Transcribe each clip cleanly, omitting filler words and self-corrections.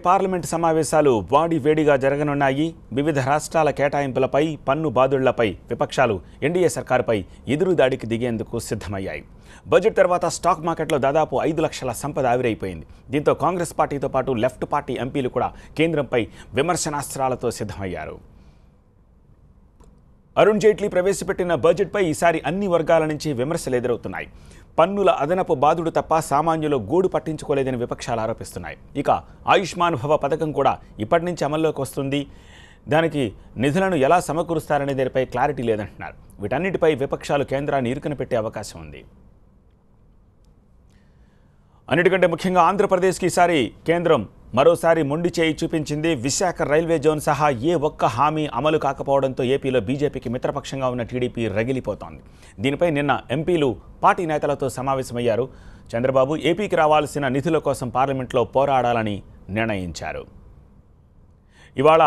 Parliament సమావేశాలు వేడిగా జరగనున్నాయి. వివిధ రాష్ట్రాల కేటాయింపులపై, పన్ను బాదుళ్లపై విపక్షాలు ఎన్డీఏ సర్కారుపై ఎదురుదాడికి దిగేందుకు సిద్ధమయ్యాయి. బడ్జెట్ తర్వాత స్టాక్ మార్కెట్లో దాదాపు 5 లక్షల సంపద ఆవిరైపోయింది. దీంతో కాంగ్రెస్ పార్టీతో పాటు లెఫ్ట్ పార్టీ ఎంపీలు కూడా కేంద్రంపై విమర్శనాస్త్రాలతో సిద్ధమయ్యారు. అరుణ్ జైట్లీ ప్రవేశపెట్టిన బడ్జెట్పై ఈసారి అన్ని వర్గాల నుంచి విమర్శలు ఎదురవుతున్నాయి. పన్నుల అదనపు బాదుడు తప్ప సామాన్యులు గూడు పట్టించుకోలేదని విపక్షాలు ఆరోపిస్తున్నాయి. ఇక ఆయుష్మాన్ భవ పథకం కూడా ఇప్పటి నుంచి అమల్లోకి వస్తుంది. దానికి నిధులను ఎలా సమకూరుస్తారనే దానిపై క్లారిటీ లేదంటున్నారు. వీటన్నిటిపై విపక్షాలు కేంద్రాన్ని ఇరుకున పెట్టే అవకాశం ఉంది. అన్నిటికంటే ముఖ్యంగా ఆంధ్రప్రదేశ్కి ఈసారి కేంద్రం మరోసారి మొండి చేయి చూపించింది. విశాఖ రైల్వే జోన్ సహా ఏ ఒక్క హామీ అమలు కాకపోవడంతో ఏపీలో బీజేపీకి మిత్రపక్షంగా ఉన్న టీడీపీ రగిలిపోతోంది. దీనిపై నిన్న ఎంపీలు పార్టీ నేతలతో సమావేశమయ్యారు. చంద్రబాబు ఏపీకి రావాల్సిన నిధుల కోసం పార్లమెంట్లో పోరాడాలని నిర్ణయించారు. ఇవాళ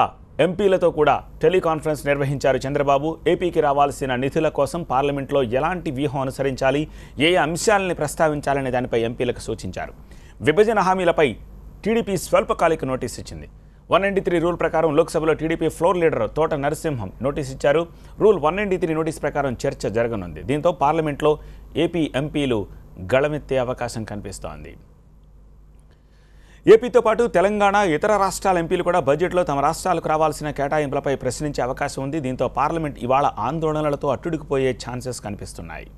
ఎంపీలతో కూడా టెలికాన్ఫరెన్స్ నిర్వహించారు చంద్రబాబు. ఏపీకి రావాల్సిన నిధుల కోసం పార్లమెంట్లో ఎలాంటి వ్యూహం అనుసరించాలి, ఏ అంశాలని ప్రస్తావించాలనే దానిపై ఎంపీలకు సూచించారు. విభజన హామీలపై టీడీపీ స్వల్పకాలిక నోటీస్ ఇచ్చింది. 193 రూల్ ప్రకారం లోక్సభలో టీడీపీ ఫ్లోర్ లీడర్ తోట నరసింహం నోటీస్ ఇచ్చారు. రూల్ 193 నోటీస్ ప్రకారం చర్చ జరగనుంది. దీంతో పార్లమెంట్లో ఏపీ ఎంపీలు గళమెత్తే అవకాశం కనిపిస్తోంది. ఏపీతో పాటు తెలంగాణ, ఇతర రాష్ట్రాల ఎంపీలు కూడా బడ్జెట్లో తమ రాష్ట్రాలకు రావాల్సిన కేటాయింపులపై ప్రశ్నించే అవకాశం ఉంది. దీంతో పార్లమెంట్ ఇవాళ ఆందోళనలతో అట్టుడికిపోయే ఛాన్సెస్ కనిపిస్తున్నాయి.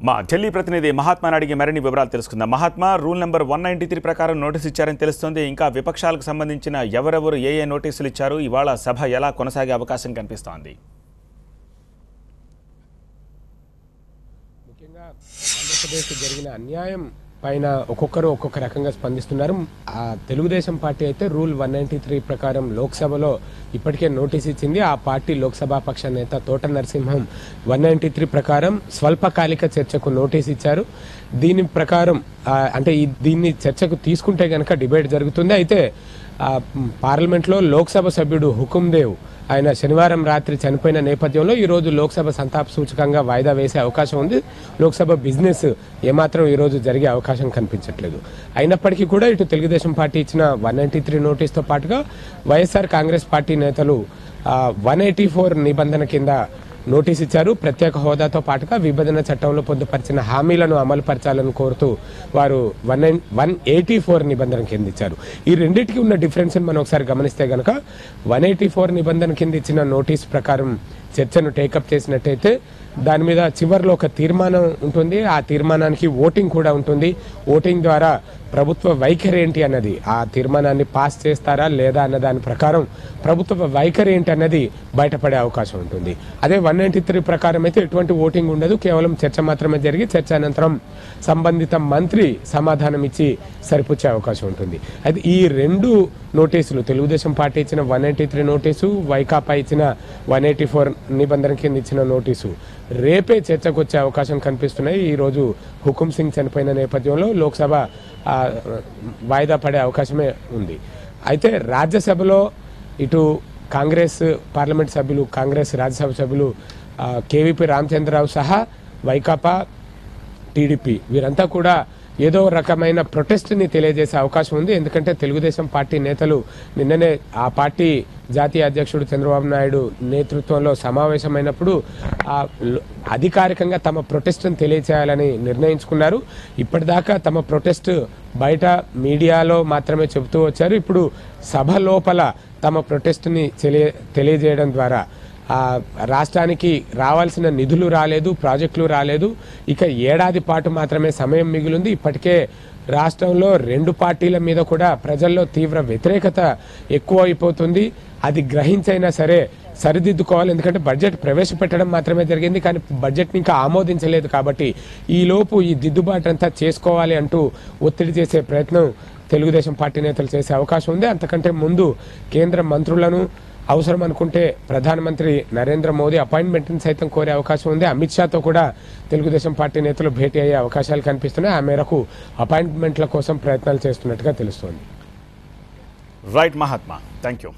మా ఢిల్లీ ప్రతినిధి మహాత్మాని అడిగి మరిన్ని వివరాలు తెలుసుకుందాం. మహాత్మా, రూల్ నెంబర్ 193 ప్రకారం నోటీసు ఇచ్చారని తెలుస్తోంది. ఇంకా విపక్షాలకు సంబంధించిన ఎవరెవరు ఏ నోటీసులు ఇచ్చారు, ఇవాళ సభ ఎలా కొనసాగే అవకాశం కనిపిస్తోంది? ముఖ్యంగా ఆంధ్రప్రదేశ్కి జరిగిన అన్యాయం పైన ఒక్కొక్కరు ఒక్కొక్క రకంగా స్పందిస్తున్నారు. తెలుగుదేశం పార్టీ అయితే రూల్ 193 ప్రకారం లోక్సభలో ఇప్పటికే నోటీస్ ఇచ్చింది. ఆ పార్టీ లోక్సభాపక్ష నేత తోట నరసింహం 193 ప్రకారం స్వల్పకాలిక చర్చకు నోటీస్ ఇచ్చారు. దీని ప్రకారం అంటే దీన్ని చర్చకు తీసుకుంటే కనుక డిబేట్ జరుగుతుంది. అయితే పార్లమెంట్లో లోక్సభ సభ్యుడు హుకుందేవ్ ఆయన శనివారం రాత్రి చనిపోయిన నేపథ్యంలో ఈరోజు లోక్సభ సంతాప సూచకంగా వాయిదా వేసే అవకాశం ఉంది. లోక్సభ బిజినెస్ ఏమాత్రం ఈరోజు జరిగే అవకాశం కనిపించట్లేదు. అయినప్పటికీ కూడా ఇటు తెలుగుదేశం పార్టీ ఇచ్చిన 193 నోటీస్తో పాటుగా వైఎస్ఆర్ కాంగ్రెస్ పార్టీ నేతలు 184 నిబంధన కింద నోటీస్ ఇచ్చారు. ప్రత్యేక హోదాతో పాటుగా విభజన చట్టంలో పొందుపరిచిన హామీలను అమలుపరచాలని కోరుతూ వారు 184 నిబంధన కింద ఇచ్చారు. ఈ రెండింటికి ఉన్న డిఫరెన్స్ మనం ఒకసారి గమనిస్తే కనుక 184 నిబంధన కింద ఇచ్చిన నోటీస్ ప్రకారం చర్చను టేకప్ చేసినట్టయితే దాని మీద చివరిలో ఒక తీర్మానం ఉంటుంది. ఆ తీర్మానానికి ఓటింగ్ కూడా ఉంటుంది. ఓటింగ్ ద్వారా ప్రభుత్వ వైఖరి ఏంటి అన్నది, ఆ తీర్మానాన్ని పాస్ చేస్తారా లేదా అన్న దాని ప్రకారం ప్రభుత్వ వైఖరి ఏంటి అన్నది బయటపడే అవకాశం ఉంటుంది. అదే 193 ప్రకారం అయితే ఎటువంటి ఓటింగ్ ఉండదు. కేవలం చర్చ మాత్రమే జరిగి చర్చ అనంతరం సంబంధిత మంత్రి సమాధానం ఇచ్చి సరిపుచ్చే అవకాశం ఉంటుంది. అయితే ఈ రెండు నోటీసులు, తెలుగుదేశం పార్టీ ఇచ్చిన 193 నోటీసు, వైకాపా ఇచ్చిన 184 నిబంధన కింద ఇచ్చిన నోటీసు రేపే చర్చకు వచ్చే అవకాశం కనిపిస్తున్నాయి. ఈరోజు హుకుం సింగ్ చనిపోయిన నేపథ్యంలో లోక్సభ వాయిదా పడే అవకాశమే ఉంది. అయితే రాజ్యసభలో ఇటు కాంగ్రెస్ పార్లమెంట్ సభ్యులు, కాంగ్రెస్ రాజ్యసభ సభ్యులు కేవీపీ రామచంద్రరావు సహా వైకాపా, టీడీపీ వీరంతా కూడా ఏదో రకమైన ప్రొటెస్ట్ని తెలియజేసే అవకాశం ఉంది. ఎందుకంటే తెలుగుదేశం పార్టీ నేతలు నిన్ననే ఆ పార్టీ జాతీయ అధ్యక్షుడు చంద్రబాబు నాయుడు నేతృత్వంలో సమావేశమైనప్పుడు అధికారికంగా తమ ప్రొటెస్ట్ని తెలియచేయాలని నిర్ణయించుకున్నారు. ఇప్పటిదాకా తమ ప్రొటెస్ట్ బయట మీడియాలో మాత్రమే చెబుతూ వచ్చారు. ఇప్పుడు సభ లోపల తమ ప్రొటెస్ట్ని తెలియజేయడం ద్వారా రాష్ట్రానికి రావాల్సిన నిధులు రాలేదు, ప్రాజెక్టులు రాలేదు. ఇక ఏడాది పాటు మాత్రమే సమయం మిగిలింది. ఇప్పటికే రాష్ట్రంలో రెండు పార్టీల మీద కూడా ప్రజల్లో తీవ్ర వ్యతిరేకత ఎక్కువ అయిపోతుంది. అది గ్రహించైనా సరే సరిదిద్దుకోవాలి. ఎందుకంటే బడ్జెట్ ప్రవేశపెట్టడం మాత్రమే జరిగింది, కానీ బడ్జెట్ని ఇంకా ఆమోదించలేదు. కాబట్టి ఈలోపు ఈ దిద్దుబాటు అంతా చేసుకోవాలి అంటూ ఒత్తిడి చేసే ప్రయత్నం తెలుగుదేశం పార్టీ నేతలు చేసే అవకాశం ఉంది. అంతకంటే ముందు కేంద్ర మంత్రులను అవసరం అనుకుంటే ప్రధానమంత్రి నరేంద్ర మోదీ అపాయింట్మెంట్ని సైతం కోరే అవకాశం ఉంది. అమిత్ షాతో కూడా తెలుగుదేశం పార్టీ నేతలు భేటీ అయ్యే అవకాశాలు కనిపిస్తున్నాయి. ఆ మేరకు అపాయింట్మెంట్ల కోసం ప్రయత్నాలు చేస్తున్నట్టుగా తెలుస్తోంది. Right Mahatma, thank you.